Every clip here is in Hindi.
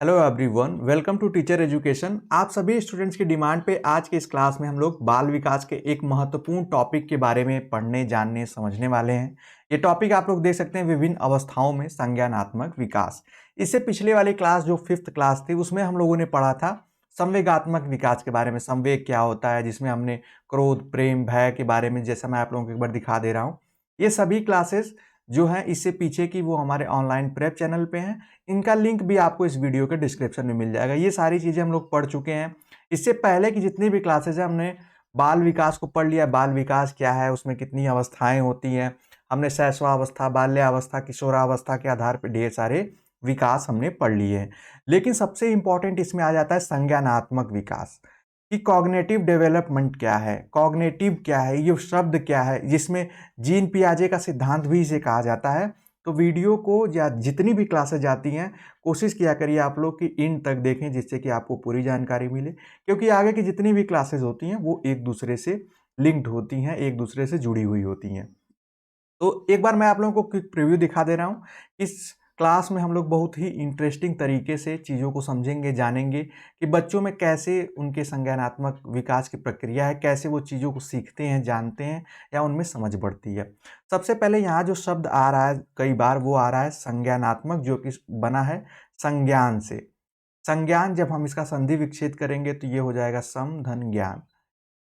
Hello everyone, welcome to teacher education. आप सभी स्टूडेंट्स की डिमांड पे आज के इस क्लास में हम लोग बाल विकास के एक महत्वपूर्ण टॉपिक के बारे में पढ़ने, जानने, समझने वाले हैं। ये टॉपिक आप लोग देख सकते हैं विभिन्न अवस्थाओं में संज्ञानात्मक विकास। इससे पिछले वाली क्लास जो 5th क्लास थी उसमें हम लोगों ने पढ़ा था संवेगात्मक विकास के बारे में। संवेग क्या होता है, जिसमें हमने क्रोध, प्रेम, भय के बारे में, जैसा मैं आप लोगों को एक बार दिखा दे रहा हूँ। ये सभी क्लासेस जो हैं इससे पीछे की वो हमारे ऑनलाइन प्रेप चैनल पे हैं। इनका लिंक भी आपको इस वीडियो के डिस्क्रिप्शन में मिल जाएगा। ये सारी चीज़ें हम लोग पढ़ चुके हैं। इससे पहले की जितनी भी क्लासेज हैं हमने बाल विकास को पढ़ लिया। बाल विकास क्या है, उसमें कितनी अवस्थाएं होती हैं, हमने शैशवावस्था, बाल्यावस्था, किशोरावस्था के आधार पर ढेर सारे विकास हमने पढ़ लिए हैं। लेकिन सबसे इंपॉर्टेंट इसमें आ जाता है संज्ञानात्मक विकास कि कॉग्निटिव डेवलपमेंट क्या है, कॉग्निटिव क्या है, ये शब्द क्या है, जिसमें जीन पियाजे का सिद्धांत भी इसे कहा जाता है। तो वीडियो को या जितनी भी क्लासेस जाती हैं कोशिश किया करिए आप लोग कि इन तक देखें, जिससे कि आपको पूरी जानकारी मिले, क्योंकि आगे की जितनी भी क्लासेस होती हैं वो एक दूसरे से लिंक्ड होती हैं, एक दूसरे से जुड़ी हुई होती हैं। तो एक बार मैं आप लोगों को क्विक प्रीव्यू दिखा दे रहा हूँ। इस क्लास में हम लोग बहुत ही इंटरेस्टिंग तरीके से चीज़ों को समझेंगे, जानेंगे कि बच्चों में कैसे उनके संज्ञानात्मक विकास की प्रक्रिया है, कैसे वो चीज़ों को सीखते हैं, जानते हैं या उनमें समझ बढ़ती है। सबसे पहले यहाँ जो शब्द आ रहा है कई बार, वो आ रहा है संज्ञानात्मक, जो कि बना है संज्ञान से। संज्ञान जब हम इसका संधि विच्छेद करेंगे तो ये हो जाएगा सम धन ज्ञान,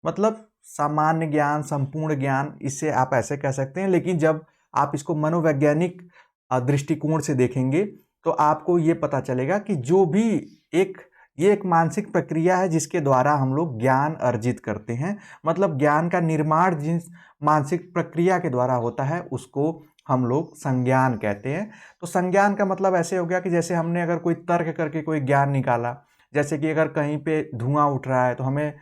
मतलब सामान्य ज्ञान, संपूर्ण ज्ञान, इससे आप ऐसे कह सकते हैं। लेकिन जब आप इसको मनोवैज्ञानिक दृष्टिकोण से देखेंगे तो आपको ये पता चलेगा कि जो भी ये एक मानसिक प्रक्रिया है जिसके द्वारा हम लोग ज्ञान अर्जित करते हैं। मतलब ज्ञान का निर्माण जिस मानसिक प्रक्रिया के द्वारा होता है उसको हम लोग संज्ञान कहते हैं। तो संज्ञान का मतलब ऐसे हो गया कि जैसे हमने अगर कोई तर्क करके कोई ज्ञान निकाला, जैसे कि अगर कहीं पे धुआं उठ रहा है तो हमने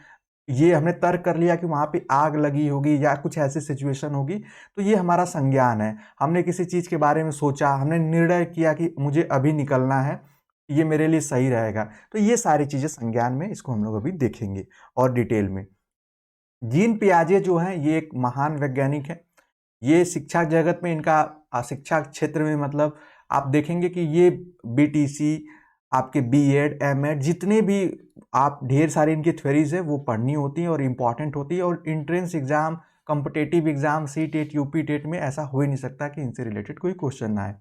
तर्क कर लिया कि वहाँ पे आग लगी होगी या कुछ ऐसी सिचुएशन होगी, तो ये हमारा संज्ञान है। हमने किसी चीज़ के बारे में सोचा, हमने निर्णय किया कि मुझे अभी निकलना है, ये मेरे लिए सही रहेगा। तो ये सारी चीज़ें संज्ञान में, इसको हम लोग अभी देखेंगे और डिटेल में। जीन पियाजे जो हैं ये एक महान वैज्ञानिक है। ये शिक्षा जगत में इनका शिक्षा क्षेत्र में, मतलब आप देखेंगे कि ये बीटीसी, आपके बीएड, एमएड, जितने भी आप ढेर सारी इनकी थ्योरीज है वो पढ़नी होती है और इम्पॉर्टेंट होती है। और entrance exam, competitive exam, C TET, UP TET में ऐसा हो ही नहीं सकता कि इनसे रिलेटेड कोई क्वेश्चन ना आए।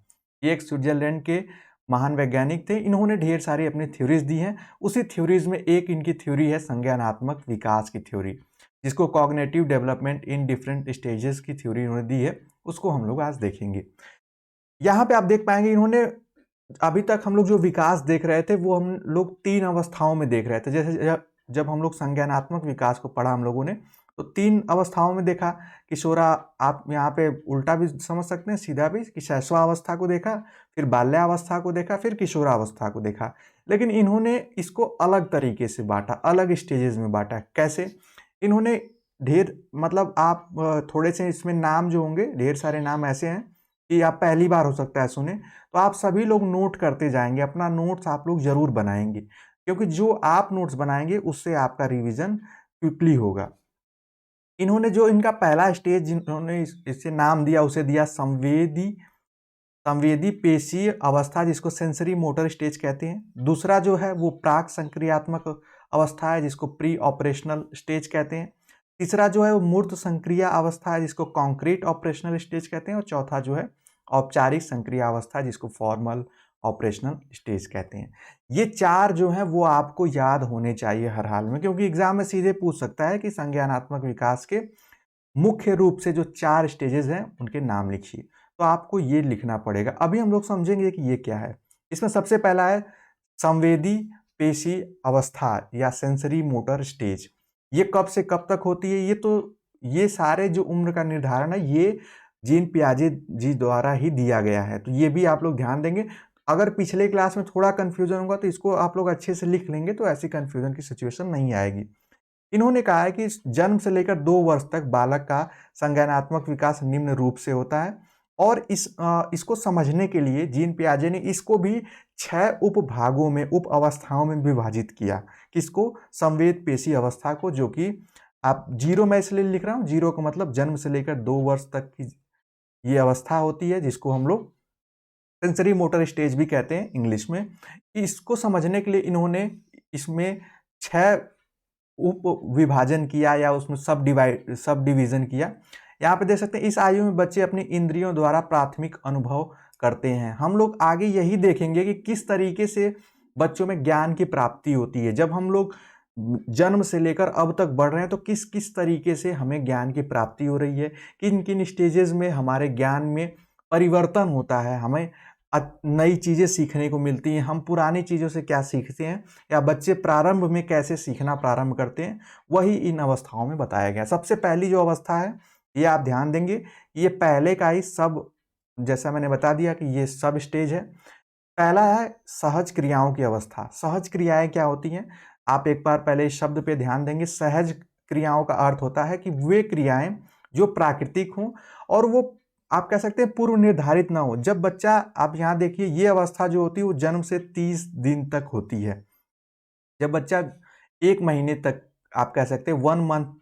ये एक स्विट्जरलैंड के महान वैज्ञानिक थे। इन्होंने ढेर सारी अपनी थ्योरीज दी हैं। उसी थ्योरीज में एक इनकी थ्योरी है संज्ञानात्मक विकास की थ्योरी, जिसको cognitive development in different stages की थ्योरी इन्होंने दी है। उसको हम लोग आज देखेंगे। यहाँ पे आप देख पाएंगे इन्होंने, अभी तक हम लोग जो विकास देख रहे थे वो हम लोग 3 अवस्थाओं में देख रहे थे। जैसे जब हम लोग संज्ञानात्मक विकास को पढ़ा हम लोगों ने, तो 3 अवस्थाओं में देखा। किशोरा, आप यहाँ पे उल्टा भी समझ सकते हैं, सीधा भी, कि शैशवावस्था को देखा, फिर बाल्यावस्था को देखा, फिर किशोरावस्था को देखा। लेकिन इन्होंने इसको अलग तरीके से बांटा, अलग स्टेजेस में बांटा। कैसे? इन्होंने ढेर, मतलब आप थोड़े से इसमें नाम जो होंगे, ढेर सारे नाम ऐसे हैं कि आप पहली बार हो सकता है सुने, तो आप सभी लोग नोट करते जाएंगे। अपना नोट्स आप लोग जरूर बनाएंगे, क्योंकि जो आप नोट्स बनाएंगे उससे आपका रिवीजन क्विकली होगा। इन्होंने जो इनका पहला स्टेज जिन्होंने इससे नाम दिया उसे दिया संवेदी पेशीय अवस्था, जिसको सेंसरी मोटर स्टेज कहते हैं। दूसरा जो है वो प्राक संक्रियात्मक अवस्था है, जिसको प्री ऑपरेशनल स्टेज कहते हैं। तीसरा जो है वो मूर्त संक्रिया अवस्था है, जिसको कॉन्क्रीट ऑपरेशनल स्टेज कहते हैं। और चौथा जो है औपचारिक संक्रिया अवस्था, जिसको फॉर्मल ऑपरेशनल स्टेज कहते हैं। ये 4 जो हैं वो आपको याद होने चाहिए हर हाल में, क्योंकि एग्जाम में सीधे पूछ सकता है कि संज्ञानात्मक विकास के मुख्य रूप से जो 4 स्टेजेस हैं उनके नाम लिखिए। तो आपको ये लिखना पड़ेगा। अभी हम लोग समझेंगे कि ये क्या है। इसमें सबसे पहला है संवेदी पेशी अवस्था या सेंसरी मोटर स्टेज। ये कब से कब तक होती है? ये सारे जो उम्र का निर्धारण है ये जीन पियाजे जी द्वारा ही दिया गया है। तो ये भी आप लोग ध्यान देंगे। अगर पिछले क्लास में थोड़ा कंफ्यूजन होगा तो इसको आप लोग अच्छे से लिख लेंगे, तो ऐसी कंफ्यूजन की सिचुएशन नहीं आएगी। इन्होंने कहा है कि जन्म से लेकर 2 वर्ष तक बालक का संज्ञानात्मक विकास निम्न रूप से होता है। और इसको समझने के लिए जीन पियाजे ने इसको भी 6 उपभागों में, उप अवस्थाओं में विभाजित किया। किसको? संवेद पेशी अवस्था को, जो कि आप 0 मैं इसलिए लिख रहा हूं, 0 का मतलब जन्म से लेकर 2 वर्ष तक की ये अवस्था होती है, जिसको हम लोग सेंसरी मोटर स्टेज भी कहते हैं इंग्लिश में। इसको समझने के लिए इन्होंने इसमें 6 उप विभाजन किया या उसमें सब डिवीजन किया। यहाँ पे देख सकते हैं इस आयु में बच्चे अपनी इंद्रियों द्वारा प्राथमिक अनुभव करते हैं। हम लोग आगे यही देखेंगे कि किस तरीके से बच्चों में ज्ञान की प्राप्ति होती है। जब हम लोग जन्म से लेकर अब तक बढ़ रहे हैं तो किस किस तरीके से हमें ज्ञान की प्राप्ति हो रही है, किन किन स्टेजेस में हमारे ज्ञान में परिवर्तन होता है, हमें नई चीज़ें सीखने को मिलती हैं, हम पुरानी चीज़ों से क्या सीखते हैं या बच्चे प्रारंभ में कैसे सीखना प्रारंभ करते हैं, वही इन अवस्थाओं में बताया गया। सबसे पहली जो अवस्था है ये आप ध्यान देंगे, ये पहले का ही सब, जैसा मैंने बता दिया कि ये सब स्टेज है। पहला है सहज क्रियाओं की अवस्था। सहज क्रियाएं क्या होती हैं, आप एक बार पहले इस शब्द पे ध्यान देंगे। सहज क्रियाओं का अर्थ होता है कि वे क्रियाएं जो प्राकृतिक हों और वो आप कह सकते हैं पूर्व निर्धारित ना हो। जब बच्चा, आप यहाँ देखिए, ये अवस्था जो होती है वो जन्म से 30 दिन तक होती है। जब बच्चा 1 महीने तक, आप कह सकते हैं 1 मंथ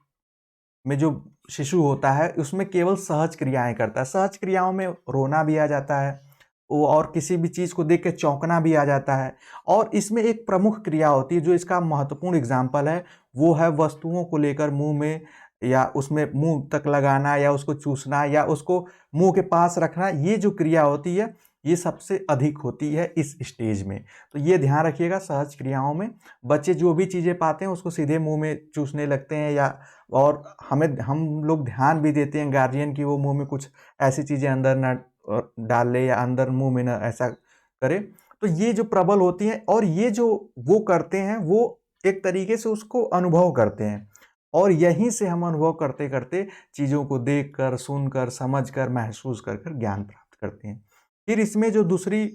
में जो शिशु होता है उसमें केवल सहज क्रियाएं करता है। सहज क्रियाओं में रोना भी आ जाता है और किसी भी चीज़ को देख के चौंकना भी आ जाता है। और इसमें एक प्रमुख क्रिया होती है जो इसका महत्वपूर्ण एग्जाम्पल है, वो है वस्तुओं को लेकर मुंह में या उसमें मुंह तक लगाना या उसको चूसना या उसको मुंह के पास रखना। ये जो क्रिया होती है ये सबसे अधिक होती है इस स्टेज में। तो ये ध्यान रखिएगा, सहज क्रियाओं में बच्चे जो भी चीज़ें पाते हैं उसको सीधे मुंह में चूसने लगते हैं, या और हम लोग ध्यान भी देते हैं गार्जियन की वो मुंह में कुछ ऐसी चीज़ें अंदर ना डाल ले या अंदर मुंह में ना ऐसा करे। तो ये जो प्रबल होती हैं और ये जो वो करते हैं वो एक तरीके से उसको अनुभव करते हैं, और यहीं से हम अनुभव करते करते चीज़ों को देख कर, सुन कर, समझ कर, महसूस कर कर ज्ञान प्राप्त करते हैं। फिर इसमें जो दूसरी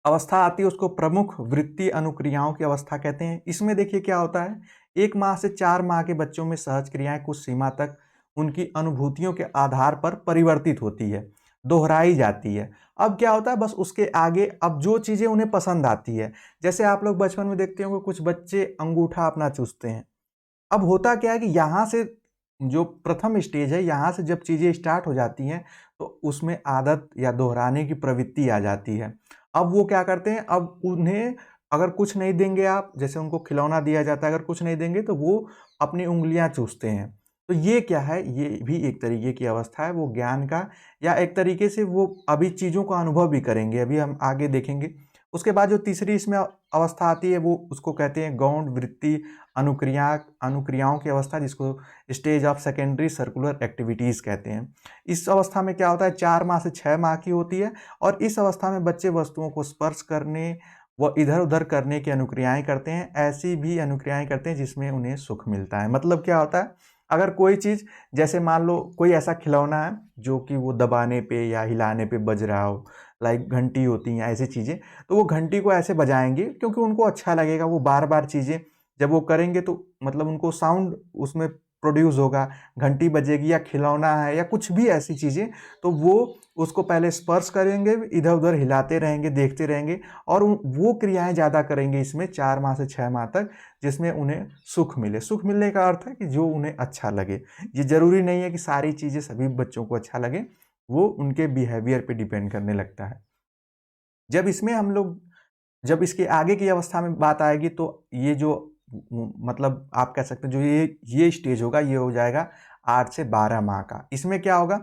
अवस्था आती है उसको प्रमुख वृत्ति अनुक्रियाओं की अवस्था कहते हैं। इसमें देखिए क्या होता है, 1 माह से 4 माह के बच्चों में सहज क्रियाएं कुछ सीमा तक उनकी अनुभूतियों के आधार पर परिवर्तित होती है, दोहराई जाती है। अब क्या होता है, बस उसके आगे अब जो चीज़ें उन्हें पसंद आती है, जैसे आप लोग बचपन में देखते होंगे कुछ बच्चे अंगूठा अपना चूसते हैं। अब होता क्या है कि यहाँ से जो प्रथम स्टेज है, यहाँ से जब चीज़ें स्टार्ट हो जाती हैं तो उसमें आदत या दोहराने की प्रवृत्ति आ जाती है। अब वो क्या करते हैं, अब उन्हें अगर कुछ नहीं देंगे आप, जैसे उनको खिलौना दिया जाता है, अगर कुछ नहीं देंगे तो वो अपनी उंगलियां चूसते हैं। तो ये क्या है, ये भी एक तरीके की अवस्था है वो ज्ञान का, या एक तरीके से वो अभी चीज़ों का अनुभव भी करेंगे, अभी हम आगे देखेंगे। उसके बाद जो तीसरी इसमें अवस्था आती है वो उसको कहते हैं गौण वृत्ति अनुक्रियाओं की अवस्था, जिसको stage of secondary circular activities कहते हैं। इस अवस्था में क्या होता है, 4 माह से 6 माह की होती है, और इस अवस्था में बच्चे वस्तुओं को स्पर्श करने व इधर उधर करने की अनुक्रियाएं करते हैं। ऐसी भी अनुक्रियाएं करते हैं जिसमें उन्हें सुख मिलता है। मतलब क्या होता है, अगर कोई चीज़, जैसे मान लो कोई ऐसा खिलौना है जो कि वो दबाने पे या हिलाने पे बज रहा हो, लाइक घंटी होती हैं ऐसी चीज़ें, तो वो घंटी को ऐसे बजाएंगे क्योंकि उनको अच्छा लगेगा। वो बार बार चीज़ें जब वो करेंगे तो मतलब उनको साउंड उसमें प्रोड्यूस होगा, घंटी बजेगी या खिलौना है या कुछ भी ऐसी चीज़ें, तो वो उसको पहले स्पर्श करेंगे, इधर उधर हिलाते रहेंगे, देखते रहेंगे, और वो क्रियाएं ज़्यादा करेंगे इसमें 4 माह से 6 माह तक, जिसमें उन्हें सुख मिले। सुख मिलने का अर्थ है कि जो उन्हें अच्छा लगे। ये ज़रूरी नहीं है कि सारी चीज़ें सभी बच्चों को अच्छा लगे, वो उनके बिहेवियर पे डिपेंड करने लगता है। जब इसमें हम लोग, जब इसके आगे की अवस्था में बात आएगी तो ये जो मतलब आप कह सकते हैं जो ये स्टेज होगा, ये हो जाएगा 8 से 12 माह का। इसमें क्या होगा,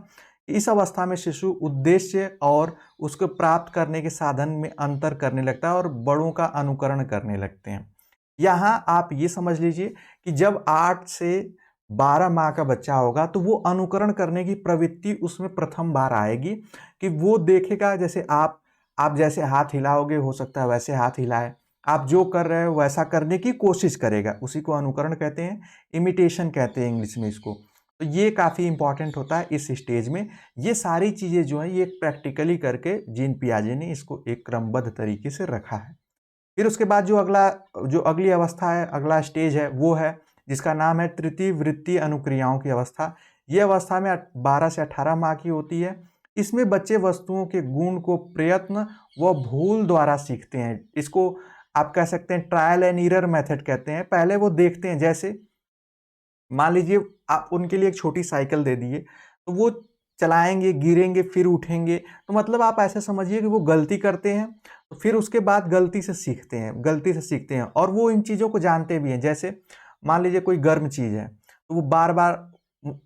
इस अवस्था में शिशु उद्देश्य और उसको प्राप्त करने के साधन में अंतर करने लगता है और बड़ों का अनुकरण करने लगते हैं। यहाँ आप ये समझ लीजिए कि जब 8 से 12 माह का बच्चा होगा तो वो अनुकरण करने की प्रवृत्ति उसमें प्रथम बार आएगी, कि वो देखेगा, जैसे आप जैसे हाथ हिलाओगे हो सकता है वैसे हाथ हिलाए, आप जो कर रहे हो वैसा करने की कोशिश करेगा, उसी को अनुकरण कहते हैं, इमिटेशन कहते हैं इंग्लिश में इसको। तो ये काफ़ी इंपॉर्टेंट होता है इस स्टेज में। ये सारी चीज़ें जो हैं ये प्रैक्टिकली करके जीन पियाजे ने इसको एक क्रमबद्ध तरीके से रखा है। फिर उसके बाद जो अगली अवस्था है, अगला स्टेज है, वो है जिसका नाम है तृतीय वृत्तीय अनुक्रियाओं की अवस्था। ये अवस्था में 12 से 18 माह की होती है। इसमें बच्चे वस्तुओं के गुण को प्रयत्न व भूल द्वारा सीखते हैं। इसको आप कह सकते हैं ट्रायल एंड एरर मेथड कहते हैं। पहले वो देखते हैं, जैसे मान लीजिए आप उनके लिए एक छोटी साइकिल दे दिए, तो वो चलाएंगे, गिरेंगे, फिर उठेंगे। तो मतलब आप ऐसे समझिए कि वो गलती करते हैं, तो फिर उसके बाद गलती से सीखते हैं, गलती से सीखते हैं, और वो इन चीज़ों को जानते भी हैं। जैसे मान लीजिए कोई गर्म चीज़ है, तो वो बार बार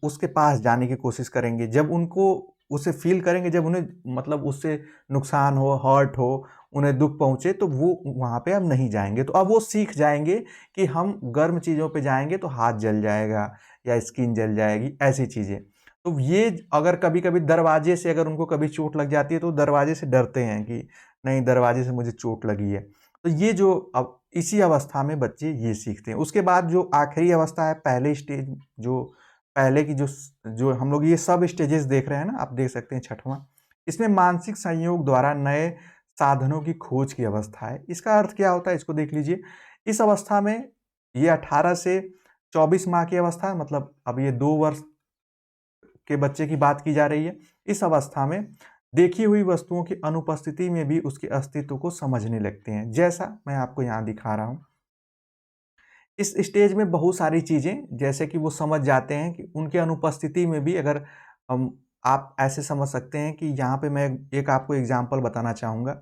उसके पास जाने की कोशिश करेंगे। जब उनको उसे फील करेंगे, जब उन्हें मतलब उससे नुकसान हो, हर्ट हो, उन्हें दुख पहुंचे, तो वो वहाँ पे अब नहीं जाएंगे। तो अब वो सीख जाएंगे कि हम गर्म चीज़ों पे जाएंगे तो हाथ जल जाएगा या स्किन जल जाएगी, ऐसी चीज़ें। तो ये अगर कभी कभी दरवाजे से अगर उनको कभी चोट लग जाती है तो दरवाजे से डरते हैं कि नहीं, दरवाजे से मुझे चोट लगी है। तो ये जो अब इसी अवस्था में बच्चे ये सीखते हैं। उसके बाद जो आखिरी अवस्था है, पहले स्टेज, जो पहले की जो हम लोग ये सब स्टेजेस देख रहे हैं ना, आप देख सकते हैं छठवां, इसमें मानसिक संयोग द्वारा नए साधनों की खोज की अवस्था है। इसका अर्थ क्या होता है, इसको देख लीजिए। इस अवस्था में ये 18 से 24 माह की अवस्था है, मतलब अब ये 2 वर्ष के बच्चे की बात की जा रही है। इस अवस्था में देखी हुई वस्तुओं की अनुपस्थिति में भी उसके अस्तित्व को समझने लगते हैं, जैसा मैं आपको यहाँ दिखा रहा हूँ। इस स्टेज में बहुत सारी चीज़ें जैसे कि वो समझ जाते हैं कि उनके अनुपस्थिति में भी, अगर हम आप ऐसे समझ सकते हैं कि यहाँ पे मैं एक आपको एग्जाम्पल बताना चाहूँगा।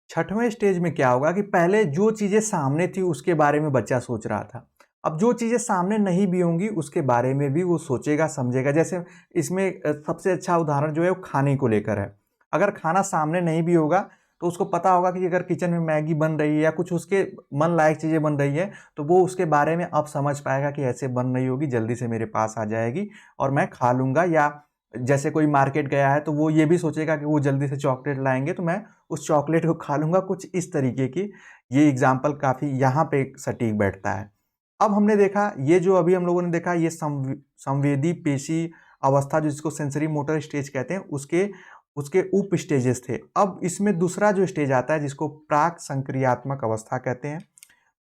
छठवें स्टेज में क्या होगा कि पहले जो चीज़ें सामने थी उसके बारे में बच्चा सोच रहा था। अब जो चीज़ें सामने नहीं भी होंगी उसके बारे में भी वो सोचेगा, समझेगा। जैसे इसमें सबसे अच्छा उदाहरण जो है वो खाने को लेकर है। अगर खाना सामने नहीं भी होगा तो उसको पता होगा कि अगर किचन में मैगी बन रही है या कुछ उसके मन लायक चीज़ें बन रही है, तो वो उसके बारे में अब समझ पाएगा कि ऐसे बन रही होगी, जल्दी से मेरे पास आ जाएगी और मैं खा लूँगा। या जैसे कोई मार्केट गया है तो वो ये भी सोचेगा कि वो जल्दी से चॉकलेट लाएंगे तो मैं उस चॉकलेट को खा लूँगा, कुछ इस तरीके की। ये एग्जाम्पल काफ़ी यहाँ पे सटीक बैठता है। अब हमने देखा ये जो अभी हम लोगों ने देखा, ये संवेदी पेशी अवस्था जिसको सेंसरी मोटर स्टेज कहते हैं, उसके उसके उप स्टेजेस थे। अब इसमें दूसरा जो स्टेज आता है जिसको प्राक संक्रियात्मक अवस्था कहते हैं,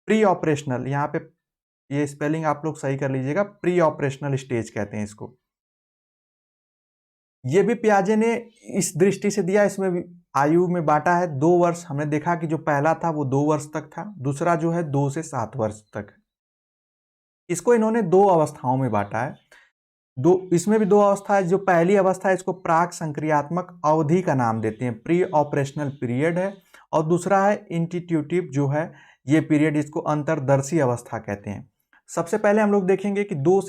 प्री ऑपरेशनल, यहाँ पे ये स्पेलिंग आप लोग सही कर लीजिएगा, प्री ऑपरेशनल स्टेज कहते हैं इसको। ये भी पियाजे ने इस दृष्टि से दिया, इसमें भी आयु में बांटा है 2 वर्ष। हमने देखा कि जो पहला था वो 2 वर्ष तक था, दूसरा जो है 2 से 7 वर्ष तक। इसको इन्होंने 2 अवस्थाओं में बांटा है। इसमें भी 2 अवस्था है। जो पहली अवस्था है इसको प्राक संक्रियात्मक अवधि का नाम देते हैं, प्री ऑपरेशनल पीरियड है। और दूसरा है इंटीट्यूटिव, जो है ये पीरियड, इसको अंतर्दर्शी अवस्था कहते हैं। सबसे पहले हम लोग देखेंगे कि 2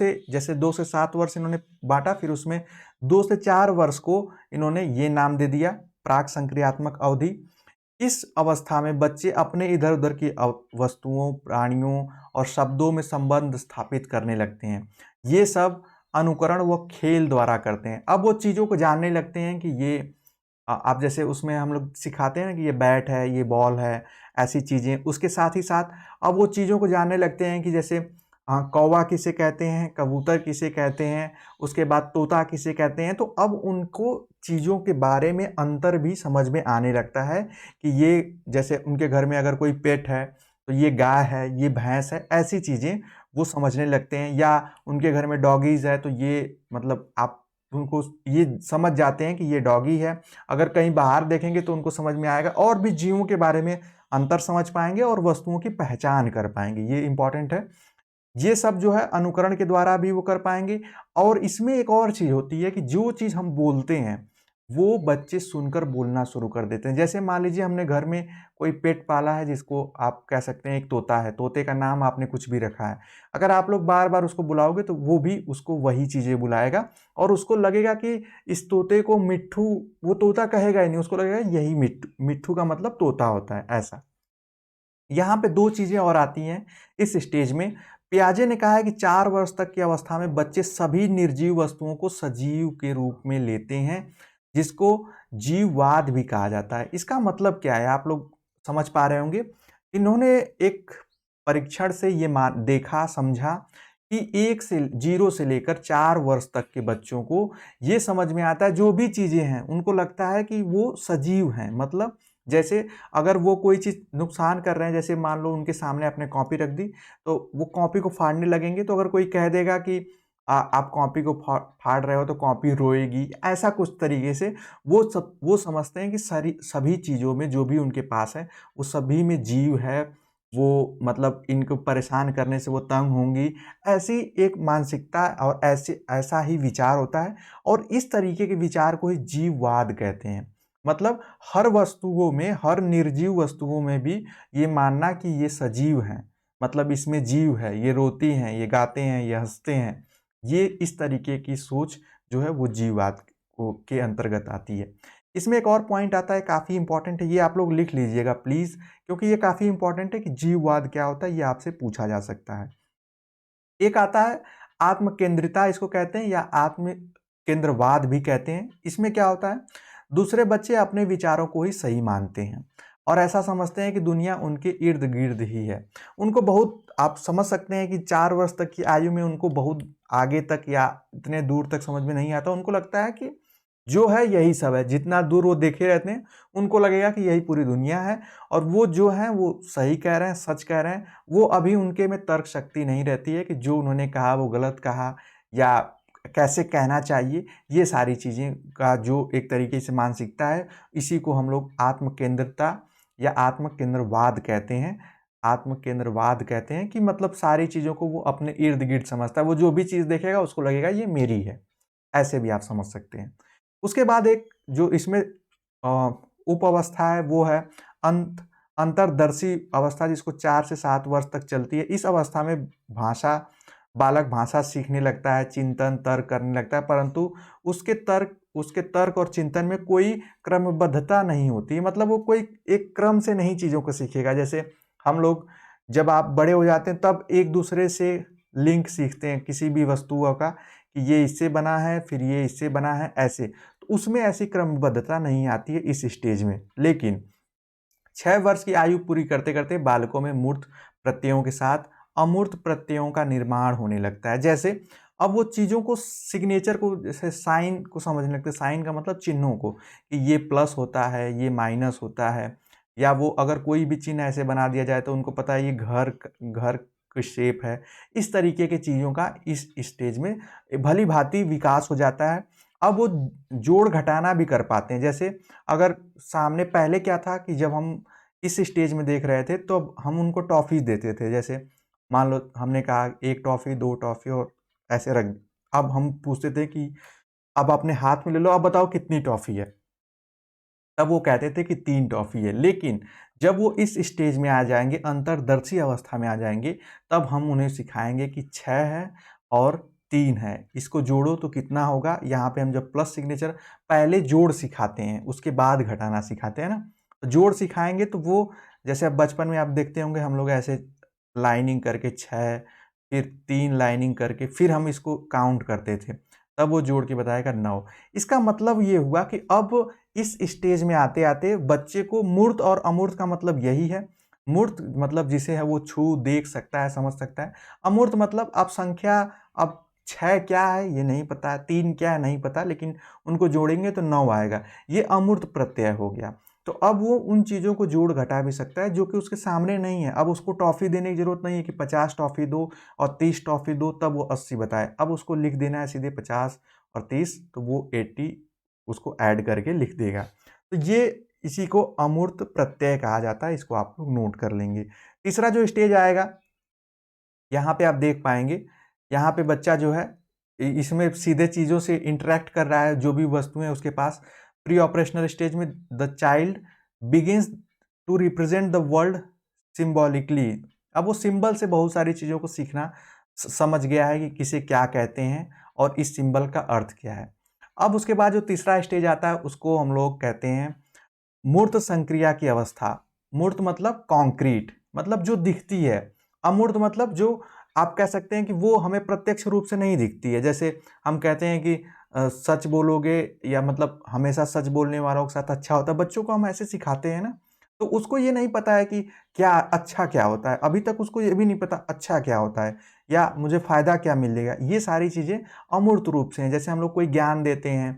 से 7 वर्ष इन्होंने बांटा, फिर उसमें 2 से 4 वर्ष को इन्होंने ये नाम दे दिया, प्राक संक्रियात्मक अवधि। इस अवस्था में बच्चे अपने इधर उधर की वस्तुओं, प्राणियों और शब्दों में संबंध स्थापित करने लगते हैं। ये सब अनुकरण व खेल द्वारा करते हैं। अब वो चीज़ों को जानने लगते हैं कि ये आप जैसे उसमें हम लोग सिखाते हैं ना कि ये बैट है, ये बॉल है, ऐसी चीज़ें। उसके साथ ही साथ अब वो चीज़ों को जानने लगते हैं कि जैसे कौवा किसे कहते हैं, कबूतर किसे कहते हैं, उसके बाद तोता किसे कहते हैं। तो अब उनको चीज़ों के बारे में अंतर भी समझ में आने लगता है कि ये, जैसे उनके घर में अगर कोई पेट है तो ये गाय है, ये भैंस है, ऐसी चीज़ें वो समझने लगते हैं। या उनके घर में डॉगीज़ है तो ये, मतलब आप उनको ये समझ जाते हैं कि ये डॉगी है। अगर कहीं बाहर देखेंगे तो उनको समझ में आएगा, और भी जीवों के बारे में अंतर समझ पाएंगे और वस्तुओं की पहचान कर पाएंगे। ये इंपॉर्टेंट है। ये सब जो है अनुकरण के द्वारा भी वो कर पाएंगे। और इसमें एक और चीज़ होती है कि जो चीज़ हम बोलते हैं वो बच्चे सुनकर बोलना शुरू कर देते हैं। जैसे मान लीजिए हमने घर में कोई पेट पाला है जिसको आप कह सकते हैं एक तोता है, तोते का नाम आपने कुछ भी रखा है। अगर आप लोग बार बार उसको बुलाओगे तो वो भी उसको वही चीज़ें बुलाएगा, और उसको लगेगा कि इस तोते को मिट्ठू, वो तोता कहेगा ही नहीं, उसको लगेगा यही मिट्ठू, मिट्ठू का मतलब तोता होता है, ऐसा। यहाँ पे 2 चीज़ें और आती हैं इस स्टेज में। पियाजे ने कहा है कि 4 वर्ष तक की अवस्था में बच्चे सभी निर्जीव वस्तुओं को सजीव के रूप में लेते हैं, जिसको जीववाद भी कहा जाता है। इसका मतलब क्या है, आप लोग समझ पा रहे होंगे। इन्होंने एक परीक्षण से ये देखा, समझा कि 0 से लेकर 4 वर्ष तक के बच्चों को ये समझ में आता है, जो भी चीज़ें हैं उनको लगता है कि वो सजीव हैं। मतलब जैसे अगर वो कोई चीज़ नुकसान कर रहे हैं, जैसे मान लो उनके सामने आपने कॉपी रख दी तो वो कॉपी को फाड़ने लगेंगे, तो अगर कोई कह देगा कि आप कॉपी को फाड़ रहे हो तो कॉपी रोएगी, ऐसा कुछ तरीके से वो समझते हैं कि सभी चीज़ों में जो भी उनके पास है वो सभी में जीव है, वो मतलब इनको परेशान करने से वो तंग होंगी, ऐसी एक मानसिकता और ऐसा ही विचार होता है और इस तरीके के विचार को ही जीववाद कहते हैं। मतलब हर वस्तुओं में, हर निर्जीव वस्तुओं में भी ये मानना कि ये सजीव हैं, मतलब इसमें जीव है, ये रोती हैं, ये गाते हैं, ये हँसते हैं। ये इस तरीके की सोच जो है वो जीववाद को के अंतर्गत आती है। इसमें एक और पॉइंट आता है, काफ़ी इंपॉर्टेंट है, ये आप लोग लिख लीजिएगा प्लीज़, क्योंकि ये काफ़ी इंपॉर्टेंट है कि जीववाद क्या होता है, ये आपसे पूछा जा सकता है। एक आता है आत्म केंद्रिता, इसको कहते हैं, या आत्म केंद्रवाद भी कहते हैं। इसमें क्या होता है, दूसरे बच्चे अपने विचारों को ही सही मानते हैं और ऐसा समझते हैं कि दुनिया उनके इर्द गिर्द ही है। उनको बहुत, आप समझ सकते हैं कि 4 वर्ष तक की आयु में उनको बहुत आगे तक या इतने दूर तक समझ में नहीं आता। उनको लगता है कि जो है यही सब है, जितना दूर वो देखे रहते हैं उनको लगेगा कि यही पूरी दुनिया है और वो जो है वो सही कह रहे हैं, सच कह रहे हैं। वो अभी उनके में तर्क शक्ति नहीं रहती है कि जो उन्होंने कहा वो गलत कहा या कैसे कहना चाहिए। ये सारी चीज़ें का जो एक तरीके से मानसिकता है, इसी को हम लोग आत्म केंद्रता या आत्म केंद्रवाद कहते हैं। आत्म केंद्रवाद कहते हैं कि मतलब सारी चीज़ों को वो अपने इर्द गिर्द समझता है। वो जो भी चीज़ देखेगा उसको लगेगा ये मेरी है, ऐसे भी आप समझ सकते हैं। उसके बाद एक जो इसमें उप अवस्था है वो है अंतर्दर्शी अवस्था, जिसको 4 से 7 वर्ष तक चलती है। इस अवस्था में बालक भाषा सीखने लगता है, चिंतन तर्क करने लगता है, परंतु उसके तर्क और चिंतन में कोई क्रमबद्धता नहीं होती। मतलब वो कोई एक क्रम से नहीं चीज़ों को सीखेगा। जैसे हम लोग जब आप बड़े हो जाते हैं तब एक दूसरे से लिंक सीखते हैं किसी भी वस्तुओं का, कि ये इससे बना है, फिर ये इससे बना है, ऐसे। तो उसमें ऐसी क्रमबद्धता नहीं आती है इस स्टेज में। लेकिन 6 वर्ष की आयु पूरी करते करते बालकों में मूर्त प्रत्ययों के साथ अमूर्त प्रत्ययों का निर्माण होने लगता है। जैसे अब वो चीज़ों को, सिग्नेचर को, जैसे साइन को समझने लगते हैं। साइन का मतलब चिन्हों को, कि ये प्लस होता है, ये माइनस होता है, या वो अगर कोई भी चिन्ह ऐसे बना दिया जाए तो उनको पता है ये घर घर की शेप है। इस तरीके की चीज़ों का इस स्टेज में भली भांति विकास हो जाता है। अब वो जोड़ घटाना भी कर पाते हैं। जैसे अगर सामने पहले क्या था कि जब हम इस स्टेज में देख रहे थे तो हम उनको टॉफ़ी देते थे। जैसे मान लो हमने कहा 1 टॉफ़ी, 2 टॉफ़ी और ऐसे रख, अब हम पूछते थे कि अब अपने हाथ में ले लो, अब बताओ कितनी टॉफ़ी है? तब वो कहते थे कि 3 टॉफ़ी है। लेकिन जब वो इस स्टेज में आ जाएँगे, अंतर्दर्शी अवस्था में आ जाएँगे, तब हम उन्हें सिखाएँगे कि 6 है और 3 है। इसको जोड़ो तो कितना होगा? यहाँ पे हम जब प्लस सिग्नेचर, पहले जोड़ सिखाते हैं, उसके बाद घटाना सिखाते हैं ना। तो जोड़ सिखाएँगे तो वो, जैसे अब बचपन में आप देखते होंगे हम लोग ऐसे लाइनिंग करके 6, फिर 3 लाइनिंग करके, फिर हम इसको काउंट करते थे। तब वो जोड़ के बताएगा 9। इसका मतलब ये हुआ कि अब इस स्टेज में आते-आते बच्चे को मूर्त और अमूर्त का मतलब यही है। मूर्त मतलब जिसे है वो छू, देख सकता है, समझ सकता है। अमूर्त मतलब अब संख्या, अब 6 क्या है ये नहीं पता है, 3 क्या है नहीं पता, लेकिन उनको जोड़ेंगे तो 9 आएगा। ये अमूर्त प्रत्यय हो गया। तो अब वो उन चीज़ों को जोड़ घटा भी सकता है जो कि उसके सामने नहीं है। अब उसको टॉफ़ी देने की ज़रूरत नहीं है कि 50 टॉफ़ी दो और 30 टॉफ़ी दो तब वो 80 बताए। अब उसको लिख देना है सीधे 50 और 30, तो वो 80 उसको ऐड करके लिख देगा। तो ये, इसी को अमूर्त प्रत्यय कहा जाता है। इसको आप लोग नोट कर लेंगे। तीसरा जो स्टेज आएगा, यहाँ पे आप देख पाएँगे, यहाँ पे बच्चा जो है इसमें सीधे चीज़ों से इंटरैक्ट कर रहा है, जो भी वस्तुएँ हैं उसके पास। प्री ऑपरेशनल स्टेज में the child begins to represent the world symbolically. अब वो सिंबल से बहुत सारी चीज़ों को सीखना समझ गया है कि किसे क्या कहते हैं और इस सिंबल का अर्थ क्या है। अब उसके बाद जो तीसरा स्टेज आता है उसको हम लोग कहते हैं मूर्त संक्रिया की अवस्था। मूर्त मतलब कॉन्क्रीट, मतलब जो दिखती है। अमूर्त मतलब जो आप कह सकते हैं कि वो हमें प्रत्यक्ष रूप से नहीं दिखती है। जैसे हम कहते हैं कि सच बोलोगे, या मतलब हमेशा सच बोलने वालों के साथ अच्छा होता है। बच्चों को हम ऐसे सिखाते हैं ना, तो उसको ये नहीं पता है कि क्या अच्छा क्या होता है। अभी तक उसको ये भी नहीं पता अच्छा क्या होता है या मुझे फ़ायदा क्या मिलेगा। ये सारी चीज़ें अमूर्त रूप से हैं। जैसे हम लोग कोई ज्ञान देते हैं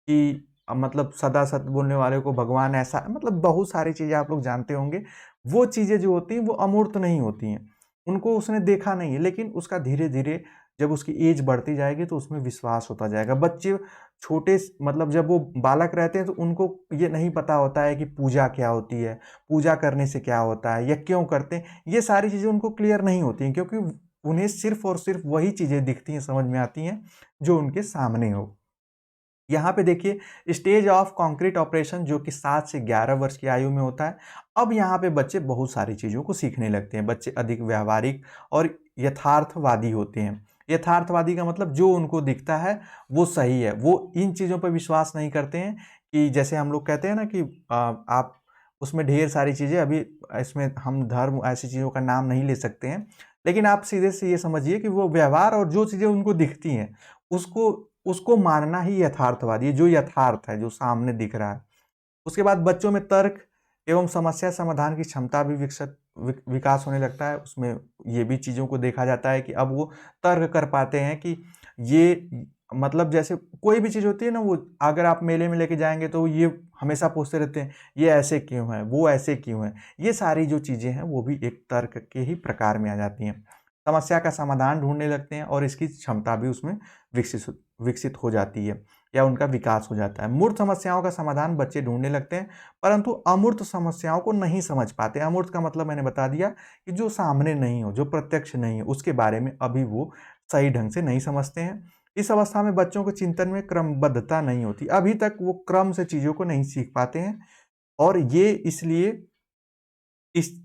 कि मतलब सदा सच बोलने वाले को भगवान ऐसा, मतलब बहुत सारी चीज़ें आप लोग जानते होंगे। वो चीज़ें जो होती हैं वो अमूर्त नहीं होती हैं। उनको उसने देखा नहीं है, लेकिन उसका धीरे-धीरे जब उसकी एज बढ़ती जाएगी तो उसमें विश्वास होता जाएगा। बच्चे छोटे मतलब जब वो बालक रहते हैं तो उनको ये नहीं पता होता है कि पूजा क्या होती है, पूजा करने से क्या होता है या क्यों करते हैं, ये सारी चीज़ें उनको क्लियर नहीं होती हैं, क्योंकि उन्हें सिर्फ और सिर्फ वही चीज़ें दिखती हैं, समझ में आती हैं जो उनके सामने हो। यहाँ पे देखिए स्टेज ऑफ कॉन्क्रीट ऑपरेशन जो कि 7 से 11 वर्ष की आयु में होता है। अब यहाँ पे बच्चे बहुत सारी चीज़ों को सीखने लगते हैं। बच्चे अधिक व्यावहारिक और यथार्थवादी होते हैं। यथार्थवादी का मतलब जो उनको दिखता है वो सही है। वो इन चीज़ों पर विश्वास नहीं करते हैं कि जैसे हम लोग कहते हैं ना कि आप उसमें ढेर सारी चीज़ें अभी इसमें हम धर्म ऐसी चीज़ों का नाम नहीं ले सकते हैं। लेकिन आप सीधे से ये समझिए कि वो व्यवहार और जो चीज़ें उनको दिखती हैं उसको उसको मानना ही यथार्थवादी है, जो यथार्थ है, जो सामने दिख रहा है। उसके बाद बच्चों में तर्क एवं समस्या समाधान की क्षमता भी विकास होने लगता है। उसमें ये भी चीज़ों को देखा जाता है कि अब वो तर्क कर पाते हैं कि ये मतलब जैसे कोई भी चीज़ होती है ना, वो अगर आप मेले में लेके जाएँगे तो ये हमेशा पूछते रहते हैं, ये ऐसे क्यों है? वो ऐसे क्यों है? ये सारी जो चीज़ें हैं वो भी एक तर्क के ही प्रकार में आ जाती हैं। समस्या का समाधान ढूँढने लगते हैं और इसकी क्षमता भी उसमें विकसित विकसित हो जाती है या उनका विकास हो जाता है। मूर्त समस्याओं का समाधान बच्चे ढूँढने लगते हैं, परंतु अमूर्त समस्याओं को नहीं समझ पाते। अमूर्त का मतलब मैंने बता दिया कि जो सामने नहीं हो, जो प्रत्यक्ष नहीं है, उसके बारे में अभी वो सही ढंग से नहीं समझते हैं। इस अवस्था में बच्चों के चिंतन में क्रमबद्धता नहीं होती। अभी तक वो क्रम से चीज़ों को नहीं सीख पाते हैं और ये इसलिए इस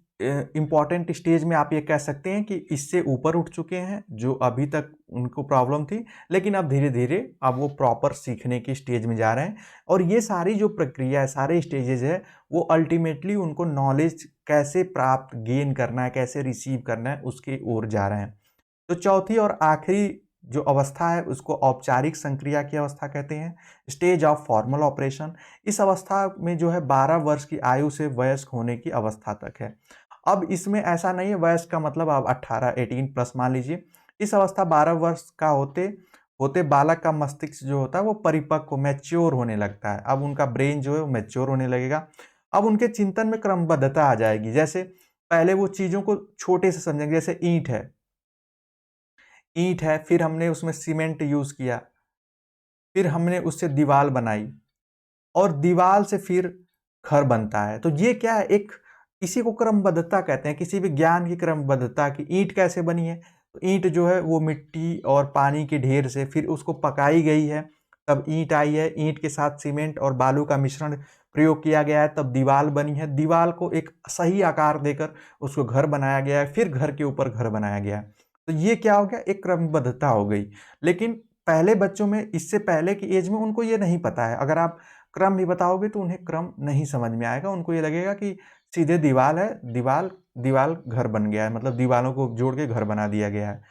इम्पॉर्टेंट स्टेज में आप ये कह सकते हैं कि इससे ऊपर उठ चुके हैं, जो अभी तक उनको प्रॉब्लम थी, लेकिन अब धीरे-धीरे अब वो प्रॉपर सीखने की स्टेज में जा रहे हैं और ये सारी जो प्रक्रिया है, सारे स्टेजेज़ है, वो अल्टीमेटली उनको नॉलेज कैसे प्राप्त गेन करना है, कैसे रिसीव करना है, उसकी ओर जा रहे हैं। तो चौथी और आखिरी जो अवस्था है उसको औपचारिक संक्रिया की अवस्था कहते हैं, स्टेज ऑफ फॉर्मल ऑपरेशन। इस अवस्था में जो है 12 वर्ष की आयु से वयस्क होने की अवस्था तक है। अब इसमें ऐसा नहीं है वयस्क का मतलब आप 18 प्लस मान लीजिए। इस अवस्था 12 वर्ष का होते होते बालक का मस्तिष्क जो होता है वो परिपक्व मैच्योर होने लगता है। अब उनका ब्रेन जो है वो मैच्योर होने लगेगा। अब उनके चिंतन में क्रमबद्धता आ जाएगी। जैसे पहले वो चीज़ों को छोटे से समझेंगे, जैसे ईंट है, फिर हमने उसमें सीमेंट यूज़ किया, फिर हमने उससे दीवार बनाई और दीवार से फिर घर बनता है। तो ये क्या है, एक इसी को क्रमबद्धता कहते हैं, किसी भी ज्ञान की क्रमबद्धता की। ईंट कैसे बनी है? तो ईंट जो है वो मिट्टी और पानी के ढेर से फिर उसको पकाई गई है, तब ईंट आई है। ईंट के साथ सीमेंट और बालू का मिश्रण प्रयोग किया गया है, तब दीवार बनी है। दीवार को एक सही आकार देकर उसको घर बनाया गया है, फिर घर के ऊपर घर बनाया गया है। तो ये क्या हो गया? एक क्रमबद्धता हो गई। लेकिन पहले बच्चों में, इससे पहले की एज में उनको ये नहीं पता है। अगर आप क्रम भी बताओगे तो उन्हें क्रम नहीं समझ में आएगा। उनको ये लगेगा कि सीधे दीवार है, दीवार दीवार घर बन गया है, मतलब दीवारों को जोड़ के घर बना दिया गया है।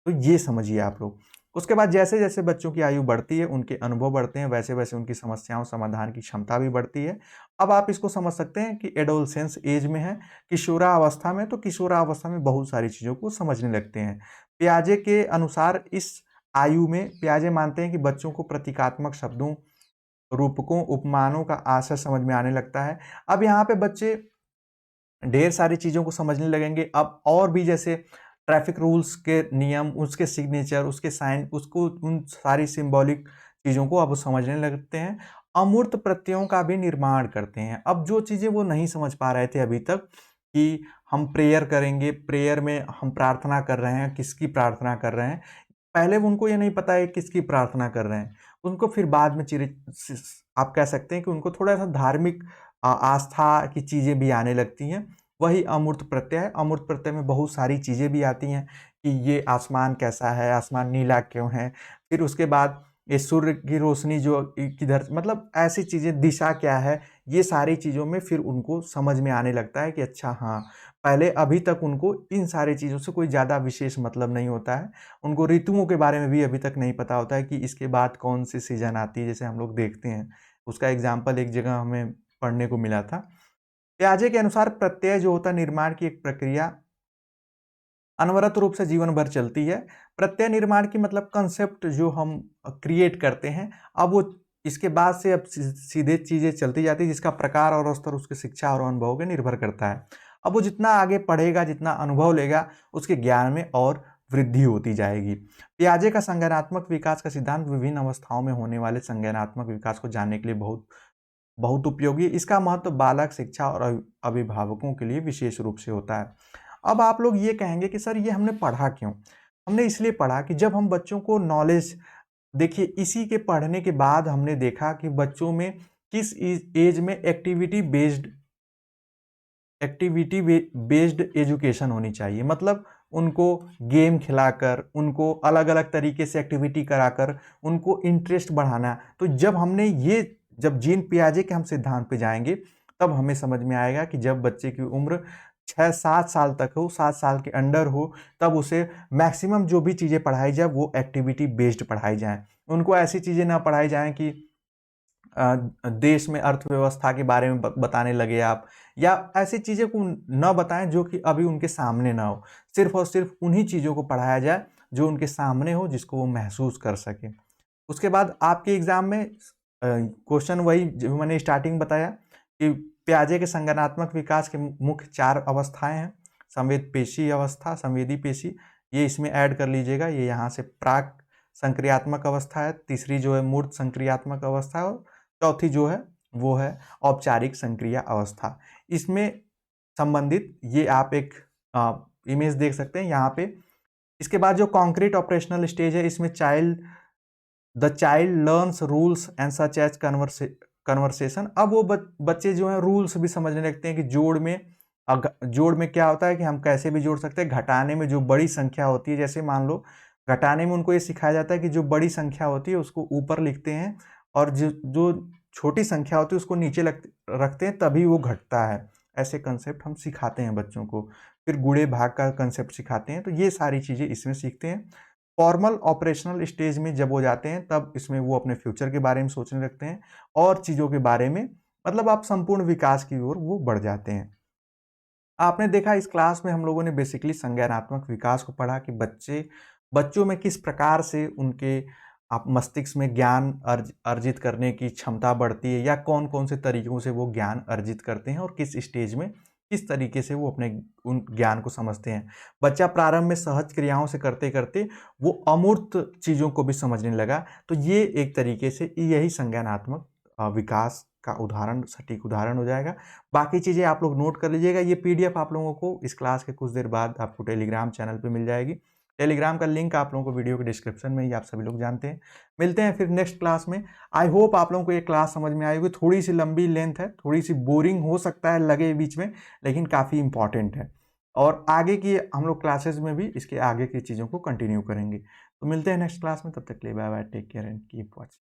तो ये समझिए आप लोग। उसके बाद जैसे-जैसे बच्चों की आयु बढ़ती है, उनके अनुभव बढ़ते हैं, वैसे-वैसे उनकी समस्याओं समाधान की क्षमता भी बढ़ती है। अब आप इसको समझ सकते हैं कि एडोलसेंस एज में है, किशोरावस्था में, तो किशोरावस्था में बहुत सारी चीज़ों को समझने लगते हैं। पियाजे के अनुसार इस आयु में पियाजे मानते हैं कि बच्चों को प्रतीकात्मक शब्दों, रूपकों, उपमानों का आशय समझ में आने लगता है। अब यहाँ पे बच्चे ढेर सारी चीज़ों को समझने लगेंगे। अब और भी जैसे ट्रैफिक रूल्स के नियम, उसके सिग्नेचर, उसके साइन, उसको उन सारी सिंबॉलिक चीज़ों को अब समझने लगते हैं। अमूर्त प्रत्ययों का भी निर्माण करते हैं। अब जो चीज़ें वो नहीं समझ पा रहे थे अभी तक कि हम प्रेयर करेंगे, प्रेयर में हम प्रार्थना कर रहे हैं, किसकी प्रार्थना कर रहे हैं। पहले वो उनको ये नहीं पता है किसकी प्रार्थना कर रहे हैं। उनको फिर बाद में चिरे सिस आप कह सकते हैं कि उनको थोड़ा-सा धार्मिक आस्था की चीज़ें भी आने लगती हैं। वही अमूर्त प्रत्यय है। अमूर्त प्रत्यय में बहुत सारी चीज़ें भी आती हैं कि ये आसमान कैसा है, आसमान नीला क्यों है? फिर उसके बाद ये सूर्य की रोशनी जो किधर, मतलब ऐसी चीज़ें, दिशा क्या है? ये सारी चीज़ों में फिर उनको समझ में आने लगता है कि अच्छा हाँ, पहले अभी तक उनको इन सारी चीज़ों से कोई ज़्यादा विशेष मतलब नहीं होता है। उनको ऋतुओं के बारे में भी अभी तक नहीं पता होता है कि इसके बाद कौन-सी सीज़न आती है, जैसे हम लोग देखते हैं। उसका एग्ज़ाम्पल एक जगह हमें पढ़ने को मिला था। पियाजे के अनुसार प्रत्यय जो होता है निर्माण की एक प्रक्रिया अनवरत रूप से जीवन भर चलती है। प्रत्यय निर्माण की मतलब कंसेप्ट जो हम क्रिएट करते हैं, अब वो इसके बाद से अब सीधे चीज़ें चलती जाती है, जिसका प्रकार और स्तर उसकी शिक्षा और अनुभव पे निर्भर करता है। अब वो जितना आगे पढ़ेगा, जितना अनुभव लेगा, उसके ज्ञान में और वृद्धि होती जाएगी। पियाजे का संज्ञानात्मक विकास का सिद्धांत विभिन्न अवस्थाओं में होने वाले संज्ञानात्मक विकास को जानने के लिए बहुत बहुत उपयोगी है। इसका महत्व बालक, शिक्षा और अभिभावकों के लिए विशेष रूप से होता है। अब आप लोग ये कहेंगे कि सर ये हमने पढ़ा क्यों? हमने इसलिए पढ़ा कि जब हम बच्चों को नॉलेज, देखिए इसी के पढ़ने के बाद हमने देखा कि बच्चों में किस एज में एक्टिविटी बेस्ड एजुकेशन होनी चाहिए। मतलब उनको गेम खिलाकर, उनको अलग अलग तरीके से एक्टिविटी कराकर उनको इंटरेस्ट बढ़ाना। तो जब जीन पियाजे के हम सिद्धांत पे जाएंगे तब हमें समझ में आएगा कि जब बच्चे की उम्र 6-7 साल तक हो, 7 साल के अंडर हो, तब उसे मैक्सिमम जो भी चीज़ें पढ़ाई जाए वो एक्टिविटी बेस्ड पढ़ाई जाए। उनको ऐसी चीज़ें ना पढ़ाई जाएं कि देश में अर्थव्यवस्था के बारे में बताने लगे आप, या ऐसी चीज़ें को न बताएं जो कि अभी उनके सामने ना हो। सिर्फ और सिर्फ उन्हीं चीज़ों को पढ़ाया जाए जो उनके सामने हो, जिसको वो महसूस कर सके। उसके बाद आपके एग्जाम में क्वेश्चन वही जो मैंने स्टार्टिंग बताया कि पियाजे के संज्ञानात्मक विकास के मुख्य 4 अवस्थाएं हैं। संवेद पेशी अवस्था, संवेदी पेशी, ये इसमें ऐड कर लीजिएगा। ये यहाँ से प्राक संक्रियात्मक अवस्था है, तीसरी जो है मूर्त संक्रियात्मक अवस्था है, और चौथी जो है वो है औपचारिक संक्रिया अवस्था। इसमें संबंधित ये आप एक इमेज देख सकते हैं यहाँ पे। इसके बाद जो कॉन्क्रीट ऑपरेशनल स्टेज है, इसमें the child learns rules and such as conversation. अब वो बच्चे जो है रूल्स भी समझने लगते हैं कि जोड़ में क्या होता है कि हम कैसे भी जोड़ सकते हैं। घटाने में जो बड़ी संख्या होती है, जैसे मान लो घटाने में उनको ये सिखाया जाता है कि जो बड़ी संख्या होती है उसको ऊपर लिखते हैं, और जो छोटी संख्या होती है उसको नीचे रखते हैं, तभी वो घटता है। ऐसे कंसेप्ट हम सिखाते हैं बच्चों को। फिर गुणे भाग का कंसेप्ट सिखाते हैं। तो ये सारी चीज़ें इसमें सीखते हैं। फॉर्मल ऑपरेशनल स्टेज में जब वो जाते हैं तब इसमें वो अपने फ्यूचर के बारे में सोचने लगते हैं और चीज़ों के बारे में, मतलब आप संपूर्ण विकास की ओर वो बढ़ जाते हैं। आपने देखा इस क्लास में हम लोगों ने बेसिकली संज्ञानात्मक विकास को पढ़ा कि बच्चों में किस प्रकार से उनके आप मस्तिष्क में ज्ञान अर्जित करने की क्षमता बढ़ती है, या कौन कौन से तरीकों से वो ज्ञान अर्जित करते हैं और किस स्टेज में किस तरीके से वो अपने उन ज्ञान को समझते हैं। बच्चा प्रारंभ में सहज क्रियाओं से करते करते वो अमूर्त चीज़ों को भी समझने लगा। तो ये एक तरीके से यही संज्ञानात्मक विकास का उदाहरण, सटीक उदाहरण हो जाएगा। बाकी चीज़ें आप लोग नोट कर लीजिएगा। ये पीडीएफ आप लोगों को इस क्लास के कुछ देर बाद आपको टेलीग्राम चैनल पे मिल जाएगी। टेलीग्राम का लिंक आप लोगों को वीडियो के डिस्क्रिप्शन में ही आप सभी लोग जानते हैं। मिलते हैं फिर नेक्स्ट क्लास में। आई होप आप लोगों को ये क्लास समझ में आई होगी। थोड़ी सी लंबी लेंथ है, थोड़ी सी बोरिंग हो सकता है लगे बीच में, लेकिन काफ़ी इंपॉर्टेंट है। और आगे की हम लोग क्लासेस में भी इसके आगे की चीज़ों को कंटिन्यू करेंगे। तो मिलते हैं नेक्स्ट क्लास में। तब तक के लिए bye bye, take care and keep watching.